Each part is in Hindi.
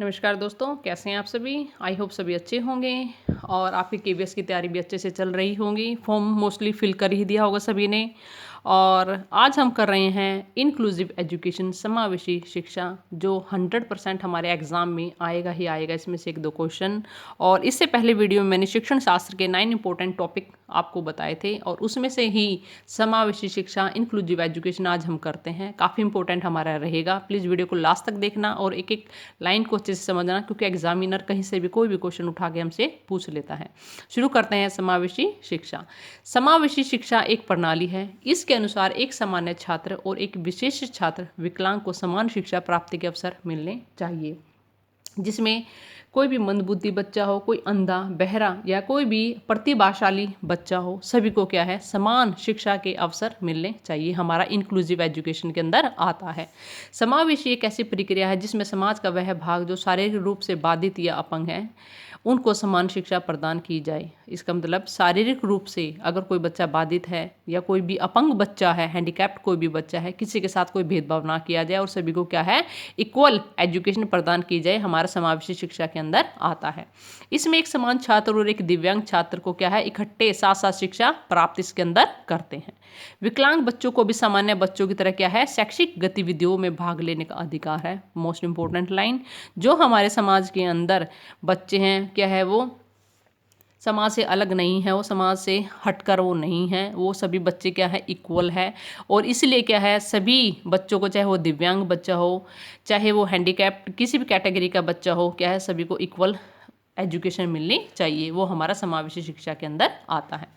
नमस्कार दोस्तों, कैसे हैं आप सभी। आई होप सभी अच्छे होंगे और आपकी केबीएस की तैयारी भी अच्छे से चल रही होगी। फॉर्म मोस्टली फिल कर ही दिया होगा सभी ने। और आज हम कर रहे हैं इंक्लूसिव एजुकेशन, समावेशी शिक्षा, जो 100% हमारे एग्जाम में आएगा ही आएगा। इसमें से 1-2 क्वेश्चन। और इससे पहले वीडियो में मैंने शिक्षण शास्त्र के 9 इंपॉर्टेंट टॉपिक आपको बताए थे और उसमें से ही समावेशी शिक्षा, इंक्लूसिव एजुकेशन आज हम करते हैं। काफ़ी इंपॉर्टेंट हमारा रहेगा। प्लीज़ वीडियो को लास्ट तक देखना और एक एक लाइन को अच्छे से समझना, क्योंकि एग्जामिनर कहीं से भी कोई भी क्वेश्चन उठा के हमसे पूछ लेता है। शुरू करते हैं समावेशी शिक्षा। समावेशी शिक्षा एक प्रणाली है। इसके अनुसार एक सामान्य छात्र और एक विशेष छात्र विकलांग को समान शिक्षा प्राप्ति के अवसर मिलने चाहिए, जिसमें कोई भी मंदबुद्धि बच्चा हो, कोई अंधा, बहरा या कोई भी प्रतिभाशाली बच्चा हो, सभी को क्या है, समान शिक्षा के अवसर मिलने चाहिए। हमारा इंक्लूसिव एजुकेशन के अंदर आता है। समावेशी एक ऐसी प्रक्रिया है जिसमें समाज का वह भाग जो शारीरिक रूप से बाधित या अपंग है, उनको समान शिक्षा प्रदान की जाए। इसका मतलब शारीरिक रूप से अगर कोई बच्चा बाधित है या कोई भी अपंग बच्चा है, हैंडीकैप्ड कोई भी बच्चा है, किसी के साथ कोई भेदभाव ना किया जाए और सभी को क्या है, इक्वल एजुकेशन प्रदान की जाए, हमारा समावेशी शिक्षा के अंदर आता है। इसमें एक समान छात्र और एक दिव्यांग छात्र को क्या है, इकट्ठे साथ साथ शिक्षा प्राप्त इसके अंदर करते हैं। विकलांग बच्चों को भी सामान्य बच्चों की तरह क्या है, शैक्षिक गतिविधियों में भाग लेने का अधिकार है। मोस्ट इंपॉर्टेंट लाइन, जो हमारे समाज के अंदर बच्चे हैं, क्या है, वो समाज से अलग नहीं है, वो समाज से हटकर वो नहीं है, वो सभी बच्चे क्या है, इक्वल है। और इसलिए क्या है, सभी बच्चों को, चाहे वो दिव्यांग बच्चा हो, चाहे वो हैंडीकैप्ड किसी भी कैटेगरी का बच्चा हो, क्या है, सभी को इक्वल एजुकेशन मिलनी चाहिए। वो हमारा समावेशी शिक्षा के अंदर आता है।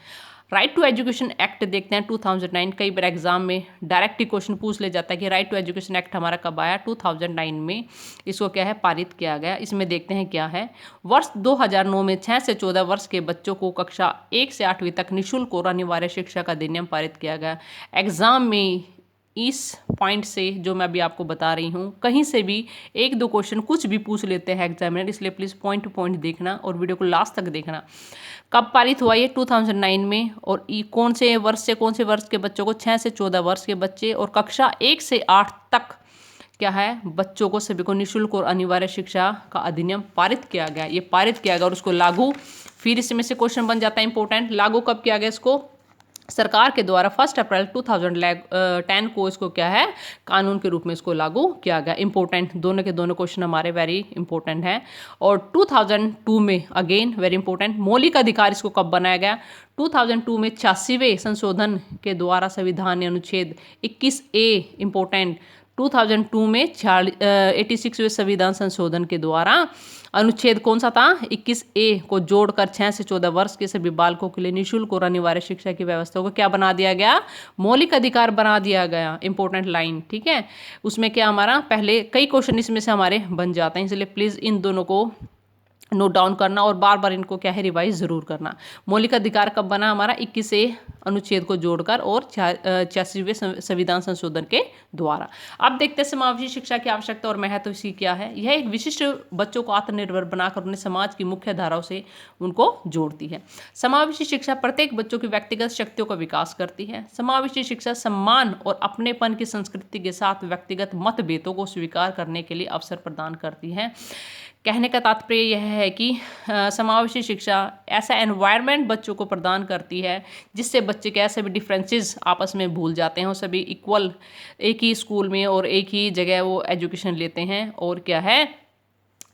राइट टू एजुकेशन एक्ट देखते हैं 2009। कई बार एग्जाम में डायरेक्ट ही क्वेश्चन पूछ ले जाता है कि राइट टू एजुकेशन एक्ट हमारा कब आया, 2009 में इसको क्या है, पारित किया गया। इसमें देखते हैं क्या है। वर्ष 2009 में 6 से 14 वर्ष के बच्चों को कक्षा 1 से 8वीं तक निःशुल्क और अनिवार्य शिक्षा का अधिनियम पारित किया गया। एग्जाम में इस पॉइंट से जो मैं अभी आपको बता रही हूँ, कहीं से भी 1-2 क्वेश्चन कुछ भी पूछ लेते हैं एग्जामिनर, इसलिए प्लीज़ पॉइंट टू पॉइंट देखना और वीडियो को लास्ट तक देखना। कब पारित हुआ ये, 2009 में। और कौन से वर्ष से कौन से वर्ष के बच्चों को, 6 से 14 वर्ष के बच्चे और कक्षा 1 से 8 तक क्या है, बच्चों को सभी को निःशुल्क और अनिवार्य शिक्षा का अधिनियम पारित किया गया। ये पारित किया गया और उसको लागू, फिर इसमें से क्वेश्चन बन जाता है इंपॉर्टेंट, लागू कब किया गया इसको, सरकार के द्वारा 1 अप्रैल 2010 को इसको क्या है, कानून के रूप में इसको लागू किया गया। इंपॉर्टेंट, दोनों के दोनों क्वेश्चन हमारे वेरी इंपॉर्टेंट हैं। और 2002 में अगेन वेरी इंपॉर्टेंट, मौलिक अधिकार इसको कब बनाया गया, 2002 में 86वें संशोधन के द्वारा संविधान अनुच्छेद 21A, इंपॉर्टेंट, 2002 में 86वें संविधान संशोधन के द्वारा अनुच्छेद कौन सा था, 21A को जोड़कर 6 से 14 वर्ष के सभी बालकों के लिए निःशुल्क और अनिवार्य शिक्षा की व्यवस्था को क्या बना दिया गया, मौलिक अधिकार बना दिया गया। इंपॉर्टेंट लाइन, ठीक है। उसमें क्या हमारा पहले कई क्वेश्चन इसमें से हमारे बन जाते हैं, इसलिए प्लीज़ इन दोनों को नोट डाउन करना और बार बार इनको क्या है, रिवाइज जरूर करना। मौलिक अधिकार कब बना हमारा, 21A अनुच्छेद को जोड़कर और 86वें संविधान संशोधन के द्वारा। अब देखते हैं समावेशी शिक्षा की आवश्यकता और महत्व इसकी क्या है। यह एक विशिष्ट बच्चों को आत्मनिर्भर बनाकर उन्हें समाज की मुख्य धाराओं से उनको जोड़ती है। समावेशी शिक्षा प्रत्येक बच्चों की व्यक्तिगत शक्तियों का विकास करती है। समावेशी शिक्षा सम्मान और अपनेपन की संस्कृति के साथ व्यक्तिगत मतभेदों को स्वीकार करने के लिए अवसर प्रदान करती है। कहने का तात्पर्य यह है कि समावेशी शिक्षा ऐसा एनवायरनमेंट बच्चों को प्रदान करती है जिससे बच्चे क्या, सभी डिफरेंसेस आपस में भूल जाते हैं और सभी इक्वल एक ही स्कूल में और एक ही जगह वो एजुकेशन लेते हैं। और क्या है,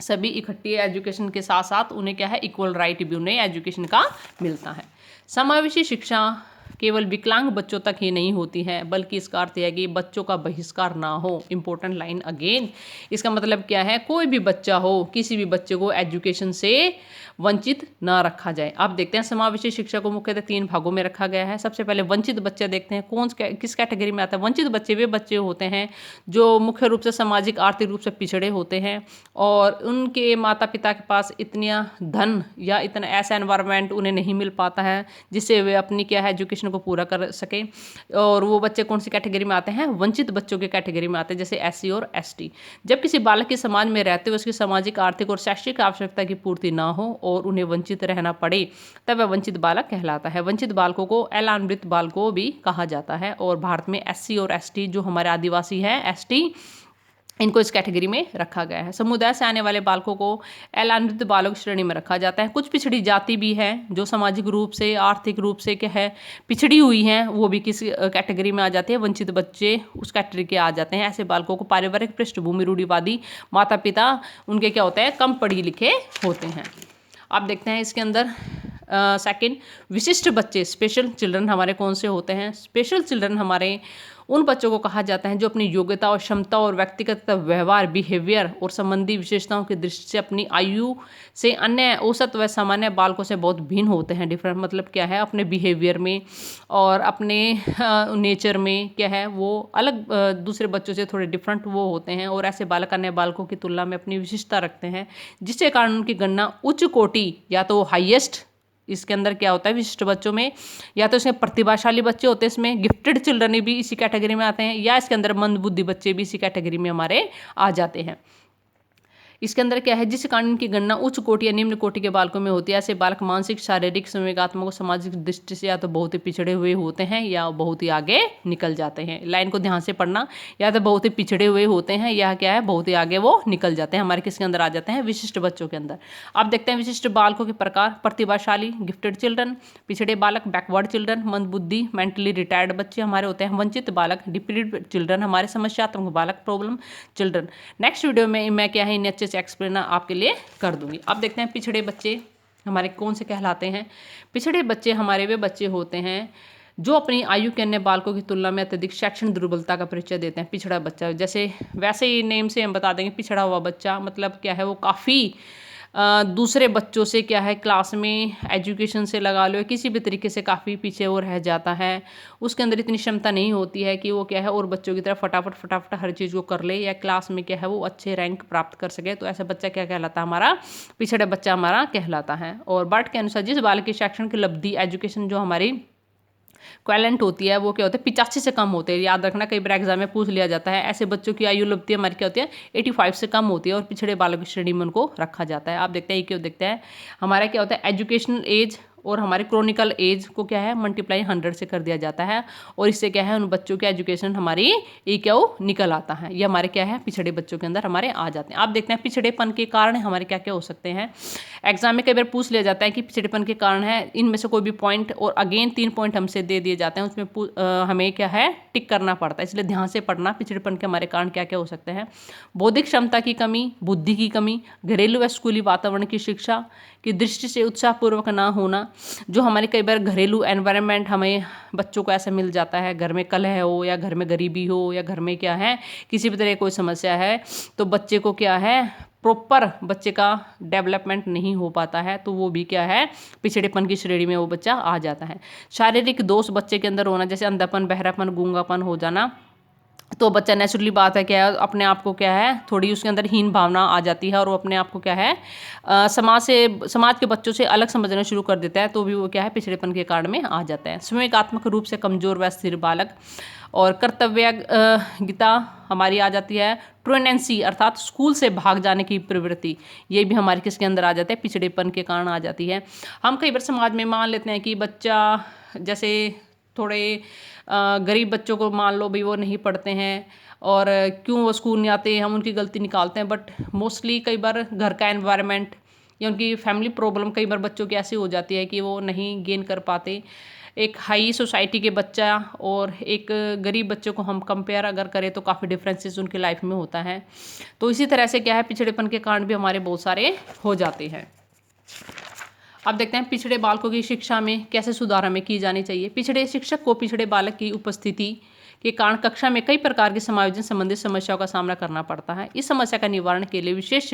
सभी इकट्ठी एजुकेशन के साथ साथ उन्हें क्या है, इक्वल राइट भी उन्हें एजुकेशन का मिलता है। समावेशी शिक्षा केवल विकलांग बच्चों तक ही नहीं होती है, बल्कि इसका अर्थ है कि बच्चों का बहिष्कार ना हो। इंपॉर्टेंट लाइन अगेन, इसका मतलब क्या है, कोई भी बच्चा हो, किसी भी बच्चे को एजुकेशन से वंचित ना रखा जाए। अब देखते हैं समावेशी शिक्षा को मुख्यतः 3 भागों में रखा गया है। सबसे पहले वंचित बच्चे देखते हैं, किस कैटेगरी में आता है। वंचित बच्चे वे बच्चे होते हैं जो मुख्य रूप से सामाजिक आर्थिक रूप से पिछड़े होते हैं और उनके माता पिता के पास इतना धन या इतना ऐसा एनवायरनमेंट उन्हें नहीं मिल पाता है जिससे वे अपनी क्या है, एजुकेशन को पूरा कर सके। और वो बच्चे कौन सी कैटेगरी में आते हैं, वंचित बच्चों के कैटेगरी में आते हैं, जैसे SC और ST। जब किसी बालक के समाज में रहते हुए उसकी सामाजिक, आर्थिक और शैक्षिक आवश्यकता की पूर्ति ना हो और उन्हें वंचित रहना पड़े, तब वह वंचित बालक कहलाता है। वंचित बालकों को अलान्वित बालकों भी कहा जाता है। और भारत में SC और ST जो हमारे आदिवासी हैं, ST, इनको इस कैटेगरी में रखा गया है। समुदाय से आने वाले बालकों को अनादृत बालक श्रेणी में रखा जाता है। कुछ पिछड़ी जाति भी है जो सामाजिक रूप से, आर्थिक रूप से क्या है पिछड़ी हुई हैं, वो भी किस कैटेगरी में आ जाते हैं, वंचित बच्चे उस कैटेगरी के आ जाते हैं। ऐसे बालकों को पारिवारिक पृष्ठभूमि, रूढ़िवादी माता पिता उनके क्या होते हैं, कम पढ़े लिखे होते हैं। आप देखते हैं इसके अंदर सेकंड, विशिष्ट बच्चे, स्पेशल चिल्ड्रन हमारे कौन से होते हैं। स्पेशल चिल्ड्रन हमारे उन बच्चों को कहा जाता है जो अपनी योग्यता और क्षमता और व्यक्तिगत व्यवहार, बिहेवियर और संबंधी विशेषताओं की दृष्टि से अपनी आयु से अन्य औसत व सामान्य बालकों से बहुत भिन्न होते हैं। डिफरेंट मतलब क्या है, अपने बिहेवियर में और अपने नेचर में क्या है वो अलग, दूसरे बच्चों से थोड़े डिफरेंट वो होते हैं और ऐसे बालक अन्य बालकों की तुलना में अपनी विशिष्टता रखते हैं, जिसके कारण उनकी गणना उच्च कोटि या तो हाईएस्ट, इसके अंदर क्या होता है विशिष्ट बच्चों में, या तो इसमें प्रतिभाशाली बच्चे होते हैं, इसमें गिफ्टेड चिल्ड्रन भी इसी कैटेगरी में आते हैं, या इसके अंदर मंदबुद्धि बच्चे भी इसी कैटेगरी में हमारे आ जाते हैं। इसके अंदर क्या है, जिस कारण इनकी गणना उच्च कोटि या निम्न कोटि के बालकों में होती है। ऐसे बालक मानसिक, शारीरिक, संवेगात्मक और सामाजिक दृष्टि से या तो बहुत ही पिछड़े हुए होते हैं या बहुत ही आगे निकल जाते हैं। लाइन को ध्यान से पढ़ना, या तो बहुत ही पिछड़े हुए होते हैं या क्या है बहुत ही आगे वो निकल जाते हैं। हमारे किसके अंदर आ जाते हैं, विशिष्ट बच्चों के अंदर। अब देखते हैं विशिष्ट बालकों के प्रकार। प्रतिभाशाली, गिफ्टेड चिल्ड्रन, पिछड़े बालक, बैकवर्ड चिल्ड्रन, मंदबुद्धि, मेंटली रिटायर्ड बच्चे हमारे होते हैं, वंचित बालक, डिप्रीड चिल्ड्रन हमारे, समस्यात्मक बालक, प्रॉब्लम चिल्ड्रन। नेक्स्ट वीडियो में मैं क्या है इन्हें अच्छे से एक्सप्लेन आपके लिए कर दूंगी। अब देखते हैं पिछड़े बच्चे हमारे कौन से कहलाते हैं। पिछड़े बच्चे हमारे वे बच्चे होते हैं जो अपनी आयु के अन्य बालकों की तुलना में अत्यधिक शैक्षणिक दुर्बलता का परिचय देते हैं। पिछड़ा बच्चा, जैसे वैसे ही नेम से हम बता देंगे पिछड़ा हुआ बच्चा मतलब क्या है, वो काफ़ी दूसरे बच्चों से क्या है क्लास में, एजुकेशन से लगा लो, किसी भी तरीके से काफ़ी पीछे वो रह जाता है। उसके अंदर इतनी क्षमता नहीं होती है कि वो क्या है और बच्चों की तरह फटाफट हर चीज़ को कर ले या क्लास में क्या है वो अच्छे रैंक प्राप्त कर सके। तो ऐसा बच्चा क्या कहलाता है, हमारा पिछड़ा बच्चा हमारा कहलाता है। और बर्ट के अनुसार जिस बालक की शैक्षणिक उपलब्धि, एजुकेशन जो हमारी क्वैलेंट होती है वो क्या होता है 85 से कम होते हैं। याद रखना, कई बार एग्जाम में पूछ लिया जाता है। ऐसे बच्चों की आयु उपलब्धि हमारी क्या होती है 85 से कम होती है और पिछड़े बालक की श्रेणी में उनको रखा जाता है। आप देखते हैं क्यों देखते हैं, हमारा क्या होता है एजुकेशनल एज और हमारे क्रोनिकल एज को क्या है मल्टीप्लाई 100 से कर दिया जाता है और इससे क्या है उन बच्चों की एजुकेशन हमारी ये क्या वो निकल आता है। ये हमारे क्या है पिछड़े बच्चों के अंदर हमारे आ जाते हैं। आप देखते हैं पिछड़ेपन के कारण हमारे क्या क्या हो सकते हैं। एग्जाम में कई बार पूछ लिया जाता है कि पिछड़ेपन के कारण है, इनमें से कोई भी पॉइंट, और अगेन 3 पॉइंट हमसे दे दिए जाते हैं, उसमें हमें क्या है टिक करना पड़ता है, इसलिए ध्यान से पढ़ना। पिछड़ेपन के हमारे कारण क्या क्या हो सकते हैं, बौद्धिक क्षमता की कमी, बुद्धि की कमी, घरेलू व स्कूली वातावरण की शिक्षा की दृष्टि से उत्साहपूर्वक ना होना। जो हमारे कई बार घरेलू एनवायरनमेंट हमें बच्चों को ऐसा मिल जाता है, घर में कलह हो या घर में गरीबी हो या घर में क्या है किसी भी तरह कोई समस्या है, तो बच्चे को क्या है प्रॉपर बच्चे का डेवलपमेंट नहीं हो पाता है, तो वो भी क्या है पिछड़ेपन की श्रेणी में वो बच्चा आ जाता है। शारीरिक दोष बच्चे के अंदर होना, जैसे अंधापन, बहरापन, गूंगापन हो जाना, तो बच्चा नेचुरली बात है क्या है अपने आप को क्या है थोड़ी उसके अंदर हीन भावना आ जाती है और वो अपने आप को क्या है समाज के बच्चों से अलग समझना शुरू कर देता है, तो भी वो क्या है पिछड़ेपन के कारण में आ जाता है। संवेगात्मक रूप से कमजोर व स्थिर बालक, और कर्तव्य गीता हमारी आ जाती है। ट्रुएनेंसी अर्थात स्कूल से भाग जाने की प्रवृत्ति, ये भी हमारे किसके अंदर आ जाता है पिछड़ेपन के कारण आ जाती है। हम कई बार समाज में मान लेते हैं कि बच्चा जैसे थोड़े गरीब बच्चों को मान लो भाई वो नहीं पढ़ते हैं और क्यों वो स्कूल नहीं आते, हम उनकी गलती निकालते हैं, बट मोस्टली कई बार घर का एनवायरनमेंट या उनकी फैमिली प्रॉब्लम कई बार बच्चों की ऐसी हो जाती है कि वो नहीं गेन कर पाते। एक हाई सोसाइटी के बच्चा और एक गरीब बच्चे को हम कंपेयर अगर करें तो काफ़ी डिफरेंसेस उनकी लाइफ में होता है। तो इसी तरह से क्या है पिछड़ेपन के कारण भी हमारे बहुत सारे हो जाते हैं। अब देखते हैं पिछड़े बालकों की शिक्षा में कैसे सुधार हमें की जानी चाहिए। पिछड़े शिक्षक को पिछड़े बालक की उपस्थिति के कारण कक्षा में कई प्रकार के समायोजन संबंधित समस्याओं का सामना करना पड़ता है। इस समस्या का निवारण के लिए विशेष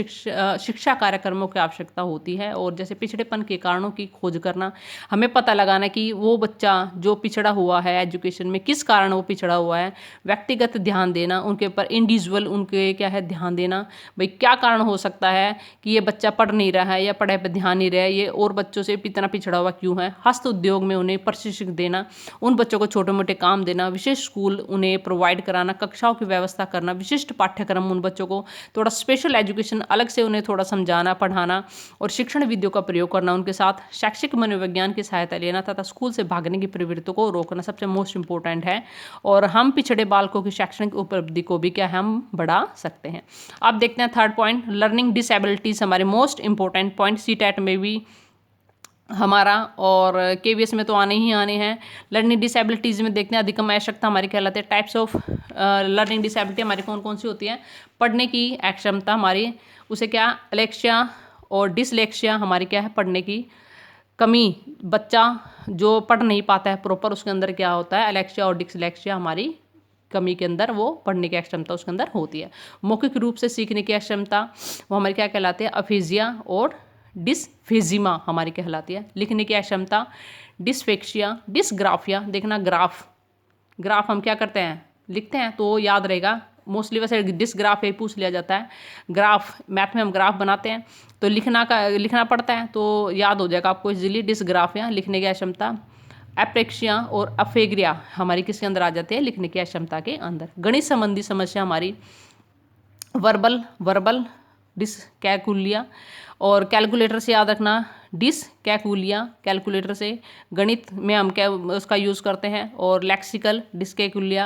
शिक्षा कार्यक्रमों की आवश्यकता होती है। और जैसे पिछड़ेपन के कारणों की खोज करना, हमें पता लगाना कि वो बच्चा जो पिछड़ा हुआ है एजुकेशन में किस कारण वो पिछड़ा हुआ है, व्यक्तिगत ध्यान देना उनके ऊपर, इंडिविजुअल उनके क्या है ध्यान देना, भाई क्या कारण हो सकता है कि ये बच्चा पढ़ नहीं रहा है या पढ़ाई पर ध्यान नहीं रहा है, ये और बच्चों से इतना पिछड़ा हुआ क्यों है। हस्त उद्योग में उन्हें प्रशिक्षण देना, उन बच्चों को छोटे मोटे काम देना, विशेष स्कूल स्कूल उन्हें प्रोवाइड कराना, कक्षाओं की व्यवस्था करना, विशिष्ट पाठ्यक्रम उन बच्चों को, थोड़ा स्पेशल एजुकेशन अलग से उन्हें थोड़ा समझाना पढ़ाना और शिक्षण विधियों का प्रयोग करना, उनके साथ शैक्षिक मनोविज्ञान की सहायता लेना तथा स्कूल से भागने की प्रवृत्ति को रोकना सबसे मोस्ट इंपॉर्टेंट है। और हम पिछड़े बालकों की शैक्षणिक उपलब्धि को भी क्या हम बढ़ा सकते हैं। अब देखते हैं थर्ड पॉइंट, लर्निंग डिसेबिलिटीज, हमारे मोस्ट इंपॉर्टेंट पॉइंट सीटेट में भी हमारा और केवीएस में तो आने ही आने हैं। लर्निंग डिसेबिलिटीज़ में देखते हैं अधिगम अक्षमता हमारी कहलाते हैं। टाइप्स ऑफ लर्निंग डिसेबिलिटी हमारी कौन कौन सी होती है। पढ़ने की अक्षमता हमारी, उसे क्या एलेक्सिया और डिसलेक्सिया हमारी क्या है पढ़ने की कमी, बच्चा जो पढ़ नहीं पाता है प्रॉपर उसके अंदर क्या होता है एलेक्सिया और डिसलेक्सिया हमारी कमी के अंदर वो पढ़ने की अक्षमता उसके अंदर होती है। मौखिक रूप से सीखने की अक्षमता वो हमारी क्या कहलाती है अफेजिया और डिसफेजिमा हमारी कहलाती है। लिखने की अक्षमता डिसफेक्सिया, डिसग्राफिया, देखना ग्राफ हम क्या करते हैं लिखते हैं तो याद रहेगा मोस्टली, वैसे डिसग्राफ ही पूछ लिया जाता है। ग्राफ मैथ में हम ग्राफ बनाते हैं तो लिखना पड़ता है तो याद हो जाएगा आपको इजीली डिसग्राफिया लिखने की अक्षमता। एप्रेक्सिया और अफेग्रिया हमारी किसके अंदर आ जाती है लिखने की अक्षमता के अंदर। गणित संबंधी समस्या हमारी वर्बल डिसकैलकुलिया और कैलकुलेटर से याद रखना डिसकैलकुलिया, कैलकुलेटर से गणित में हम क्या उसका यूज़ करते हैं। और लेक्सिकल डिसकैलकुलिया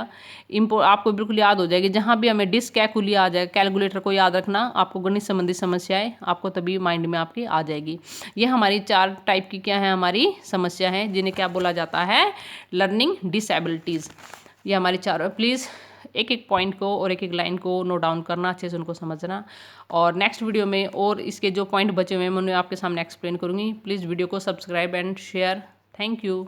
आपको बिल्कुल याद हो जाएगी, जहाँ भी हमें डिसकैलकुलिया आ जाए कैलकुलेटर को याद रखना आपको गणित संबंधी समस्याएं आपको तभी माइंड में आपकी आ जाएगी। ये हमारी 4 टाइप की क्या है हमारी समस्या है जिन्हें क्या बोला जाता है लर्निंग डिसेबिलिटीज़। ये हमारी 4। प्लीज़ एक एक पॉइंट को और एक एक लाइन को नोट डाउन करना, अच्छे से उनको समझना। और नेक्स्ट वीडियो में और इसके जो पॉइंट बचे हुए हैं मैं उन्हें आपके सामने एक्सप्लेन करूँगी। प्लीज़ वीडियो को subscribe and share. Thank you.